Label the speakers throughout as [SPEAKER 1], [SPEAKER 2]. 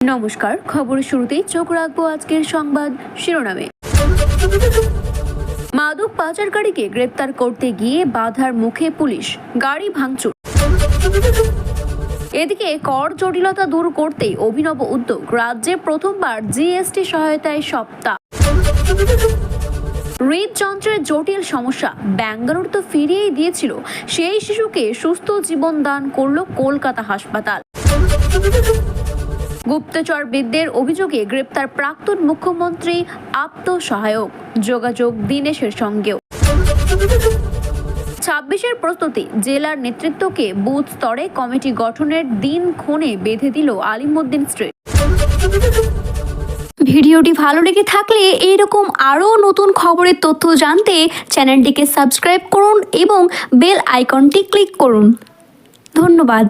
[SPEAKER 1] নমস্কার, খবরের শুরুতেই চোখ রাখবো আজকের সংবাদ শিরোনামে। মাদক পাচারকারীকে গ্রেপ্তার করতে গিয়ে বাধার মুখে পুলিশ, গাড়ি ভাঙচুর। এদিকে কর জটিলতা দূর করতেই অভিনব উদ্যোগ, রাজ্যে প্রথমবার জিএসটি সহায়তায় সপ্তাহ। হৃদযন্ত্রের জটিল সমস্যা, ব্যাঙ্গালোর তো ফিরিয়েই দিয়েছিল, সেই শিশুকে সুস্থ জীবন দান করল কলকাতা হাসপাতাল। গুপ্তচরবিদদের অভিযোগে গ্রেপ্তার প্রাক্তন মুখ্যমন্ত্রী আত্মসহায়ক, যোগাযোগ দীনেশের সঙ্গেও। 26-এর প্রস্তুতি, জেলার নেতৃত্বকে বুথ স্তরে কমিটি গঠনের দিনক্ষণে বেঁধে দিল আলিমুদ্দিন স্ট্রিট। ভিডিওটি ভালো লেগে থাকলে এইরকম আরও নতুন খবরের তথ্য জানতে চ্যানেলটিকে সাবস্ক্রাইব করুন এবং বেল আইকনটি ক্লিক করুন। ধন্যবাদ।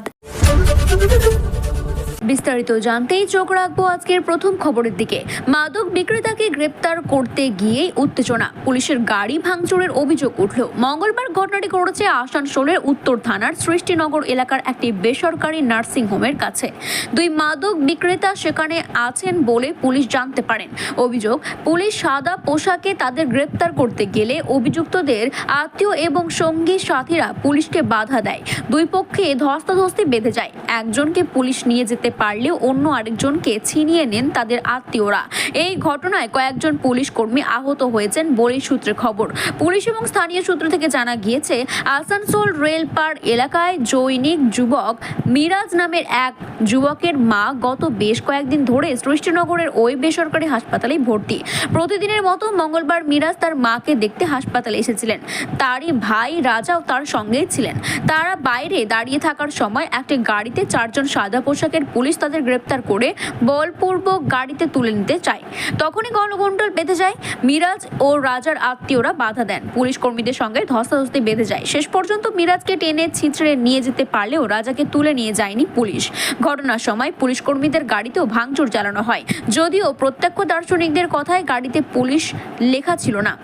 [SPEAKER 1] বিস্তারিত জানতেই চোখ রাখবো আজকের প্রথম খবরের দিকে। মাদক বিক্রেতাকে গ্রেপ্তার করতে গিয়েই উত্তেজনা, পুলিশের গাড়ি ভাঙচুরের অভিযোগ উঠল। মঙ্গলবার ঘটনাটি ঘটেছে আসানসোলের উত্তর থানার সৃষ্টিনগর এলাকার একটি বেসরকারি নার্সিং হোমের কাছে। দুই মাদক বিক্রেতা সেখানে আছেন বলে পুলিশ জানতে পারেন। অভিযোগ, পুলিশ সাদা পোশাকে তাদের গ্রেপ্তার করতে গেলে অভিযুক্তদের আত্মীয় এবং সঙ্গী সাথীরা পুলিশকে বাধা দেয়। দুই পক্ষে ধস্তাধস্তি বেঁধে যায়। একজনকে পুলিশ নিয়ে যেতে পারলেও অন্য আরেকজনকে ছিনিয়ে নেন তাদের আত্মীয়রা। এই ঘটনায় কয়েকজন পুলিশ কর্মী আহত হয়েছেন বলেই সূত্রে খবর। পুলিশ এবং স্থানীয় সূত্র থেকে জানা গিয়েছে, আসানসোল রেলপাড় এলাকায় জৈনিক যুবক মিরাজ নামের এক যুবকের মা গত বেশ কয়েকদিন ধরে সৃষ্টিনগরের ওই বেসরকারি হাসপাতালে ভর্তি। প্রতিদিনের মতো মঙ্গলবার মিরাজ তার মাকে দেখতে হাসপাতালে এসেছিলেন। তারই ভাই রাজাও তার সঙ্গেই ছিলেন। তারা বাইরে দাঁড়িয়ে থাকার সময় একটি গাড়িতে 4 জন সাদা পোশাকের পুলিশ তাদের গ্রেপ্তার করে বলপূর্বক গাড়িতে তুলে নিতে চায়। তখনই গণগন্ডল বেঁধে যায়। মিরাজ ও রাজার আত্মীয়রা বাধা দেন। পুলিশ কর্মীদের সঙ্গে ধস্তাধস্তি বেঁধে যায়। শেষ পর্যন্ত মিরাজকে টেনে ছিঁচড়ে নিয়ে যেতে পারলেও রাজাকে তুলে নিয়ে যায়নি পুলিশ। ঘটনার সময় পুলিশ কর্মীদের গাড়িতেও ভাঙচুর চালানো হয়। যদিও প্রত্যক্ষদর্শীদের কথায় গাড়িতে পুলিশ লেখা ছিল না।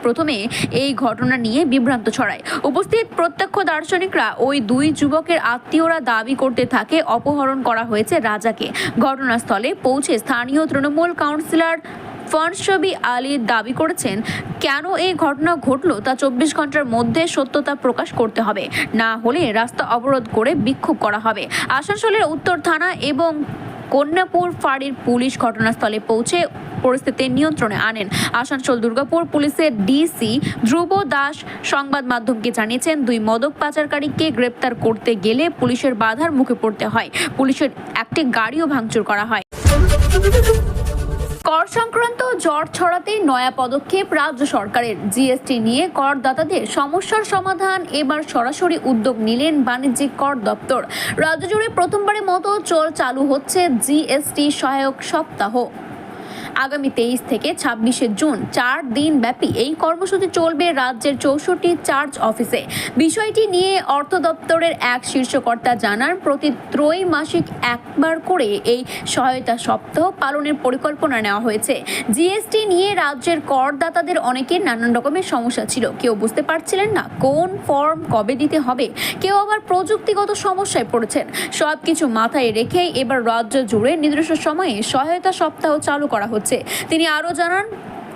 [SPEAKER 1] প্রথমে এই ঘটনা নিয়ে বিভ্রান্ত ছড়ায়। উপস্থিত প্রত্যক্ষদর্শীরা ওই দুই যুবকের আত্মীয়রা দাবি করতে থাকে অপহরণ করা হয়েছে রাজাকে। ঘটনাস্থলে পৌঁছে স্থানীয় তৃণমূল কাউন্সিলর ফরশবি আলী দাবি করেছেন, কেন এই ঘটনা ঘটল তা 24 ঘন্টার মধ্যে সত্যতা প্রকাশ করতে হবে, না হলে রাস্তা অবরোধ করে বিক্ষোভ করা হবে। আসানসোলের উত্তর থানা এবং কন্যাপুর ফাঁড়ির পুলিশ ঘটনাস্থলে পৌঁছে পরিস্থিতি নিয়ন্ত্রণে আনেন। আসানসোল দুর্গাপুর পুলিশের ডিসি ধ্রুব দাস সংবাদ মাধ্যমকে জানিয়েছেন, দুই মাদক পাচারকারীকে গ্রেপ্তার করতে গেলে পুলিশের বাধার মুখে পড়তে হয়। পুলিশের একটি গাড়িও ভাঙচুর করা হয়। কর সংক্রান্ত জ্বর ছড়াতে নয়া পদক্ষেপ রাজ্য সরকারের। জিএসটি নিয়ে করদাতাদের সমস্যার সমাধান এবার সরাসরি উদ্যোগ নিলেন বাণিজ্যিক কর দপ্তর। রাজ্য জুড়ে প্রথমবারের মতো চালু হচ্ছে জিএসটি সহায়ক সপ্তাহ। আগামী 23 থেকে 26 জুন 4 দিন ব্যাপী এই কর্মসূচি চলবে রাজ্যের 64 চার্জ অফিসে। বিষয়টি নিয়ে অর্থ দপ্তরের এক শীর্ষকর্তা জানান, প্রতি ত্রৈমাসিক একবার করে এই সহায়তা সপ্তাহ পালনের পরিকল্পনা নেওয়া হয়েছে। জিএসটি নিয়ে রাজ্যের করদাতাদের অনেকের নানান রকমের সমস্যা ছিল। কেউ বুঝতে পারছিলেন না কোন ফর্ম কবে দিতে হবে, কেউ আবার প্রযুক্তিগত সমস্যায় পড়েছেন। সবকিছু মাথায় রেখে এবার রাজ্য জুড়ে নির্দিষ্ট সময়ে সহায়তা সপ্তাহ চালু করা হচ্ছে। তিনি আরও জানান,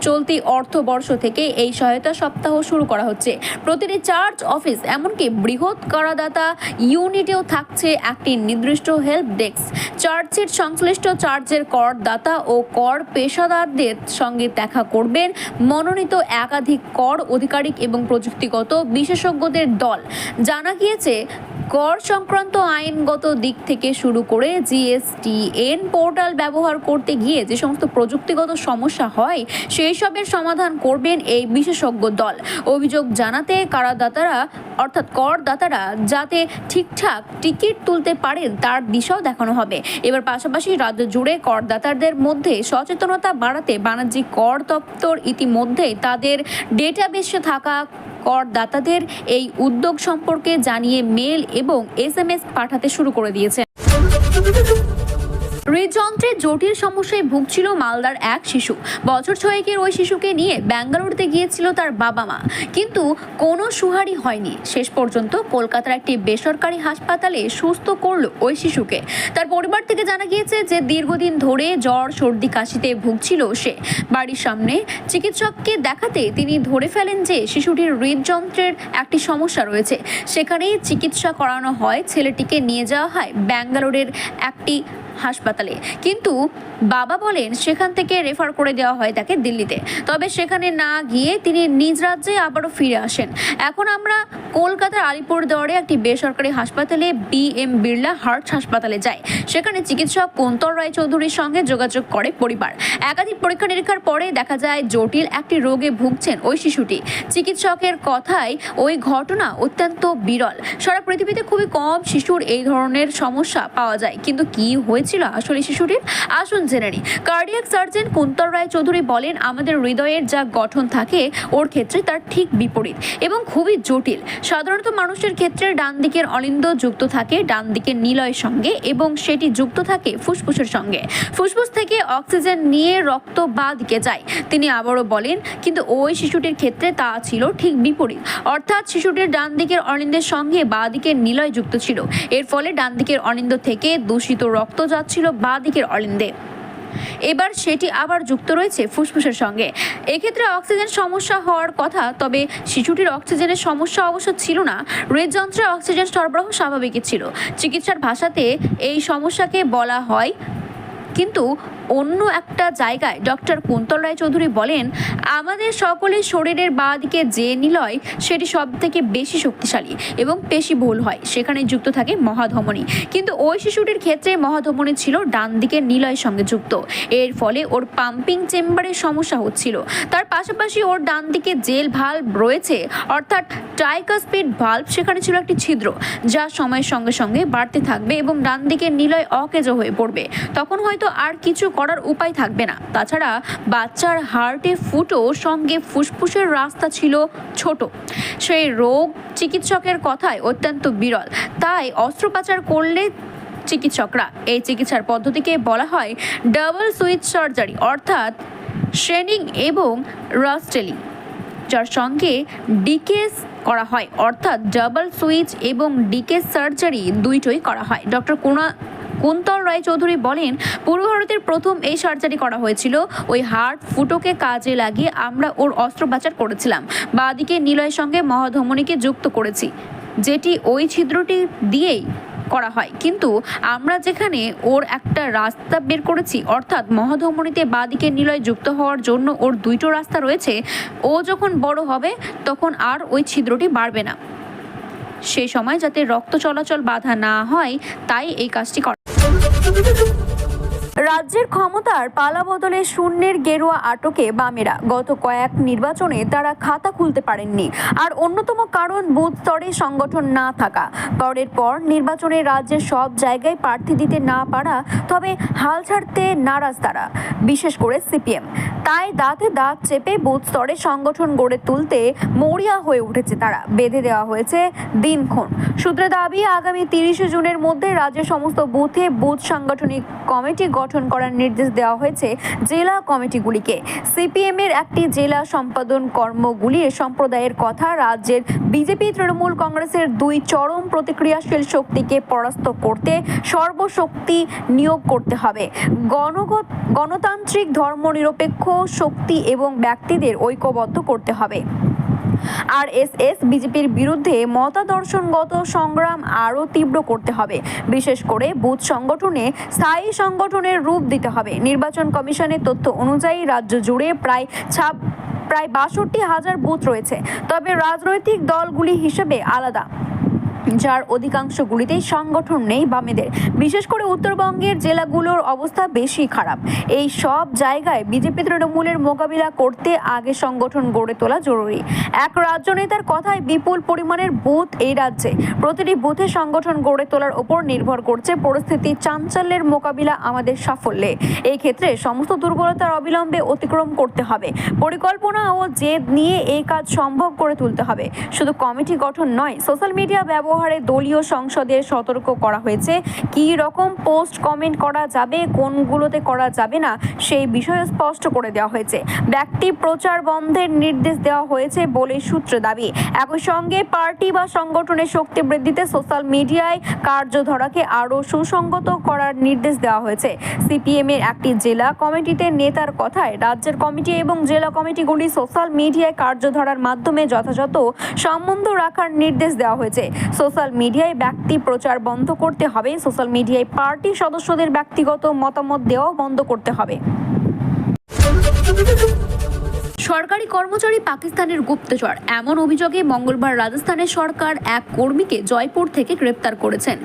[SPEAKER 1] চলতি অর্থবর্ষ থেকে এই সহায়তা সপ্তাহ শুরু করা হচ্ছে। প্রতিটি চার্জ অফিস এমনকি বৃহৎ করদাতা ইউনিটেও থাকছে একটি নির্দিষ্ট হেল্প ডেস্ক। চার্জশিট সংশ্লিষ্ট চার্জের করদাতা ও কর পেশাদারদের সঙ্গে দেখা করবেন মনোনীত একাধিক কর আধিকারিক এবং প্রযুক্তিগত বিশেষজ্ঞদের দল। জানা গিয়েছে, কর সংক্রান্ত আইনগত দিক থেকে শুরু করে জিএসটিএন পোর্টাল ব্যবহার করতে গিয়ে যে সমস্ত প্রযুক্তিগত সমস্যা হয় সেই সবের সমাধান করবেন এই বিশেষজ্ঞ দল। অভিযোগ জানাতে করদাতারা যাতে ঠিকঠাক টিকিট তুলতে পারেন তার দিশাও দেখানো হবে। এবার পাশাপাশি রাজ্য জুড়ে করদাতাদের মধ্যে সচেতনতা বাড়াতে বাণিজ্যিক কর দপ্তর ইতিমধ্যেই তাদের ডেটাবেসে থাকা করদাতাদের এই উদ্যোগ সম্পর্কে জানিয়ে মেল এবং SMS পাঠাতে শুরু করে দিয়েছে। হৃদযন্ত্রের জটিল সমস্যায় ভুগছিল মালদার এক শিশু। বছর ছয়েকের ওই শিশুকে নিয়ে ব্যাঙ্গালোরতে গিয়েছিল তার বাবা মা, কিন্তু কোনো সুহারি হয়নি। শেষ পর্যন্ত কলকাতার একটি বেসরকারি হাসপাতালে সুস্থ করলো ওই শিশুকে। তার পরিবার থেকে জানা গিয়েছে যে দীর্ঘদিন ধরে জ্বর সর্দি কাশিতে ভুগছিল সে। বাড়ির সামনে চিকিৎসককে দেখাতে তিনি ধরে ফেলেন যে শিশুটির হৃদযন্ত্রের একটি সমস্যা রয়েছে। সেখানেই চিকিৎসা করানো হয়। ছেলেটিকে নিয়ে যাওয়া হয় ব্যাঙ্গালোরের একটি হাসপাতালে, কিন্তু বাবা বলেন সেখান থেকে রেফার করে দেওয়া হয় তাকে দিল্লিতে। তবে সেখানে না গিয়ে তিনি নিজ রাজ্যে আবারও ফিরে আসেন। এখন আমরা কলকাতার আলিপুরদুয়ারে একটি বেসরকারি হাসপাতালে BM বিড়লা হার্ট হাসপাতালে যাই। সেখানে চিকিৎসক কুন্তল রায়চৌধুরীর সঙ্গে যোগাযোগ করে পরিবার। একাধিক পরীক্ষা নিরীক্ষার পরে দেখা যায় জটিল একটি রোগে ভুগছেন ওই শিশুটি। চিকিৎসকের কথায় ওই ঘটনা অত্যন্ত বিরল। সারা পৃথিবীতে খুবই কম শিশুর এই ধরনের সমস্যা পাওয়া যায়। কিন্তু কি হয়েছিল আসলে শিশুটির, আসুন জেনে নিই। কার্ডিয়াক সার্জন কুন্তল রায়চৌধুরী বলেন, আমাদের হৃদয়ের যা গঠন থাকে ওর ক্ষেত্রে তার ঠিক বিপরীত এবং খুবই জটিল। সাধারণত মানুষের ক্ষেত্রে ডান দিকের অলিন্দ যুক্ত থাকে ডান দিকের নিলয়ের সঙ্গে এবং সেটি যুক্ত থাকে ফুসফুসের সঙ্গে। ফুসফুস থেকে অক্সিজেন নিয়ে রক্ত বাঁ দিকে যায়। তিনি আবারও বলেন, কিন্তু ওই শিশুটির ক্ষেত্রে তা ছিল ঠিক বিপরীত, অর্থাৎ শিশুটির ডান দিকের অলিন্দের সঙ্গে বাঁ দিকের নিলয় যুক্ত ছিল। এর ফলে ডান দিকের অলিন্দ থেকে দূষিত রক্ত যাচ্ছিল বাঁ দিকের অলিন্দে। এবার সেটি আবার যুক্ত রয়েছে ফুসফুসের সঙ্গে। এক্ষেত্রে অক্সিজেন সমস্যা হওয়ার কথা, তবে শিশুটির অক্সিজেনের সমস্যা অবশ্য ছিল না। হৃদযন্ত্রে অক্সিজেন সরবরাহ স্বাভাবিকই ছিল। চিকিৎসার ভাষাতে এই সমস্যাকে বলা হয়, কিন্তু অন্য একটা জায়গায় ডক্টর কুন্তল রায়চৌধুরী বলেন, আমাদের সকলের শরীরের বাঁ দিকে যে নিলয় সেটি সব থেকে বেশি শক্তিশালী এবং পেশিবহুল হয়। সেখানে যুক্ত থাকে মহাধমনী, কিন্তু ওই শিশুটির ক্ষেত্রে মহাধমনী ছিল ডান দিকের নিলয়ের সঙ্গে যুক্ত। এর ফলে ওর পাম্পিং চেম্বারের সমস্যা হচ্ছিল। তার পাশাপাশি ওর ডান দিকে জেল ভাল্ব রয়েছে, অর্থাৎ ট্রাইকাসপিড ভাল্ব, সেখানে ছিল একটি ছিদ্র যা সময়ের সঙ্গে সঙ্গে বাড়তে থাকবে এবং ডান দিকের নিলয় অকেজো হয়ে পড়বে। তখন হয়তো আর কিছু করার উপায় থাকবে না। তাছাড়া বাচ্চার হার্টে ফুটো সঙ্গে ফুসফুসের রাস্তা ছিল ছোট। সেই রোগ চিকিৎসকের কথায় অত্যন্ত বিরল, তাই অস্ত্রোপচার করলে চিকিৎসকরা এই চিকিৎসার পদ্ধতিকে বলা হয় ডাবল সুইচ সার্জারি, অর্থাৎ শ্রেনিং এবং রাস্টেলি, যার সঙ্গে ডিকেস করা হয়, অর্থাৎ ডাবল সুইচ এবং ডিকেস সার্জারি দুইটোই করা হয়। ডক্টর কুন্তল রায়চৌধুরী বলেন, পূর্ব ভারতের প্রথম এই সার্জারি করা হয়েছিল। ওই হার্ট ফুটোকে কাজে লাগিয়ে আমরা ওর অস্ত্রোপচার করেছিলাম। বাঁদিকে নিলয়ের সঙ্গে মহাধমনীকে যুক্ত করেছি, যেটি ওই ছিদ্রটি দিয়েই করা হয়। কিন্তু আমরা যেখানে ওর একটা রাস্তা বের করেছি, অর্থাৎ মহাধমনীতে বাঁদিকে নিলয় যুক্ত হওয়ার জন্য ওর দুইটো রাস্তা রয়েছে। ও যখন বড় হবে তখন আর ওই ছিদ্রটি বাড়বে না। সেই সময় যাতে রক্ত চলাচল বাধা না হয়, তাই এই কাজটি করা। রাজ্যের ক্ষমতার পালাবদলে শূন্যের গেরুয়া আটকে বামেরা। গত কয়েক নির্বাচনে তারা খাতা খুলতে পারেননি। আর অন্যতম কারণ বুথ স্তরে সংগঠন না থাকা। পরের পর নির্বাচনে রাজ্যের সব জায়গায় প্রার্থী দিতে না পারা, তবে হাল ছাড়তে নারাজ তারা, বিশেষ করে CPM। তাই দাঁতে দাঁত চেপে বুথ স্তরে সংগঠন গড়ে তুলতে মরিয়া হয়ে উঠেছে তারা। বেঁধে দেওয়া হয়েছে দিনক্ষণ। সূত্রে দাবি, আগামী 30 জুনের মধ্যে রাজ্যের সমস্ত বুথে বুথ সাংগঠনিক কমিটি গঠন করার নির্দেশ দেওয়া হয়েছে জেলা কমিটিগুলিকে। CPM এর একটি জেলা সম্পাদন কর্মগুলির সম্প্রদায়ের কথা, রাজ্যের বিজেপি তৃণমূল কংগ্রেসের দুই চরম প্রতিক্রিয়াশীল শক্তিকে পরাস্ত করতে সর্বশক্তি নিয়োগ করতে হবে। গণতান্ত্রিক ধর্মনিরপেক্ষ শক্তি এবং ব্যক্তিদের ঐক্যবদ্ধ করতে হবে। RSS বিজেপির বিরুদ্ধে মতাদর্শনগত সংগ্রাম আরও তীব্র করতে হবে। বিশেষ করে বুথ সংগঠনে স্থায়ী সংগঠনের রূপ দিতে হবে। নির্বাচন কমিশনের তথ্য অনুযায়ী রাজ্য জুড়ে প্রায় 62,000 বুথ রয়েছে, তবে রাজনৈতিক দলগুলি হিসেবে আলাদা, যার অধিকাংশগুলিতেই সংগঠন নেই বামেদের। বিশেষ করে উত্তরবঙ্গের জেলাগুলোর অবস্থা বেশি খারাপ। এই সব জায়গায় বিজেপি তৃণমূলের মোকাবিলা করতে আগে সংগঠন গড়ে তোলা জরুরি। এক রাজ্য নেতার কথায়, বিপুল পরিমাণের বুথ এই রাজ্যে। প্রতিটি বুথে সংগঠন গড়ে তোলার ওপর নির্ভর করছে পরিস্থিতি চাঞ্চল্যের মোকাবিলা আমাদের সাফল্যে। এই ক্ষেত্রে সমস্ত দুর্বলতার অবিলম্বে অতিক্রম করতে হবে। পরিকল্পনা ও জেদ নিয়ে এই কাজ সম্ভব করে তুলতে হবে। শুধু কমিটি গঠন নয়, সোশ্যাল মিডিয়া ব্যবহার ব্যবহারে দলীয় সংসদের সতর্ক করা হয়েছে। কী রকম পোস্ট কমেন্ট করা যাবে, কোনগুলোতে করা যাবে না সেই বিষয়ে স্পষ্ট করে দেওয়া হয়েছে। ব্যক্তি প্রচার বন্ধের নির্দেশ দেওয়া হয়েছে বলে সূত্রে দাবি। একই সঙ্গে পার্টি বা সংগঠনের শক্তি বৃদ্ধিতে সোশ্যাল মিডিয়ায় কার্যধারাকে আরও সুসংগত করার নির্দেশ দেওয়া হয়েছে। সিপিএমের একটি জেলা কমিটিতে নেতার কথায় রাজ্যের কমিটি এবং জেলা কমিটিগুলি সোশ্যাল মিডিয়ায় কার্যধারার মাধ্যমে যথাযথ সম্বন্ধ রাখার নির্দেশ দেওয়া হয়েছে। সোশ্যাল মিডিয়ায় ব্যক্তি প্রচার বন্ধ করতে হবে। সোশ্যাল মিডিয়ায় পার্টি সদস্যদের ব্যক্তিগত মতামত দেওয়াও বন্ধ করতে হবে। সরকারি কর্মচারী পাকিস্তানের গুপ্তচর, এমন অভিযোগে মঙ্গলবার রাজস্থানের সরকার এক কর্মীকে জয়পুর থেকে গ্রেপ্তার করেছেন।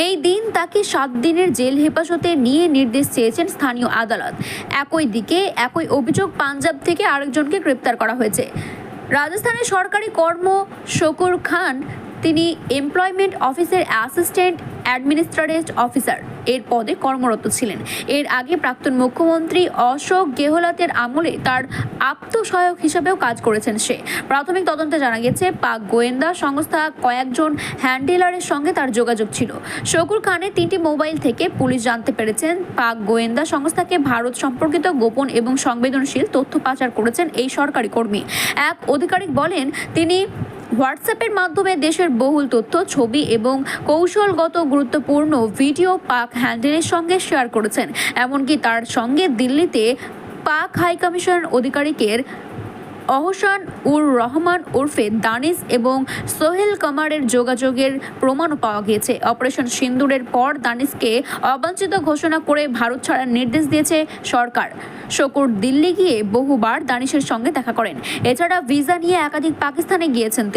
[SPEAKER 1] এই দিন তাকে 7 দিনের জেল হেফাজতে নিয়ে নির্দেশ চেয়েছেন স্থানীয় আদালত। একই দিকে একই অভিযোগ পাঞ্জাব থেকে আরেকজনকে গ্রেপ্তার করা হয়েছে। রাজস্থানের সরকারি কর্ম শকুর খান, তিনি এমপ্লয়মেন্ট অফিসের অ্যাসিস্ট্যান্ট অ্যাডমিনিস্ট্রেটিভ অফিসার এর পদে কর্মরত ছিলেন। এর আগে প্রাক্তন মুখ্যমন্ত্রী অশোক গেহলতের আমলে তার আত্মসহায়ক হিসেবেও কাজ করেছেন সে। প্রাথমিক তদন্তে জানা গেছে পাক গোয়েন্দা সংস্থা কয়েকজন হ্যান্ডেলারের সঙ্গে তার যোগাযোগ ছিল। শকুর খানের 3টি মোবাইল থেকে পুলিশ জানতে পেরেছেন পাক গোয়েন্দা সংস্থাকে ভারত সম্পর্কিত গোপন এবং সংবেদনশীল তথ্য পাচার করেছেন এই সরকারি কর্মী। এক আধিকারিক বলেন, তিনি হোয়াটসঅ্যাপের মাধ্যমে দেশের বহুল তথ্য, ছবি এবং কৌশলগত গুরুত্বপূর্ণ ভিডিও পাক হ্যান্ডেলের সঙ্গে শেয়ার করেছেন। এমনকি তার সঙ্গে দিল্লিতে পাক হাইকমিশন আধিকারিকের অহসান উর রহমান ওরফে দানিশ এবং সোহেল কামারের যোগাযোগের প্রমাণও পাওয়া গিয়েছে। অপারেশন সিন্দুরের পর দানিশকে অবাঞ্ছিত ঘোষণা করে ভারত ছাড়ার নির্দেশ দিয়েছে সরকার। শকুর দিল্লি গিয়ে বহুবার দানিশের সঙ্গে দেখা করেন। এছাড়া ভিসা নিয়ে একাধিক পাকিস্তানে গিয়েছেন তিনি।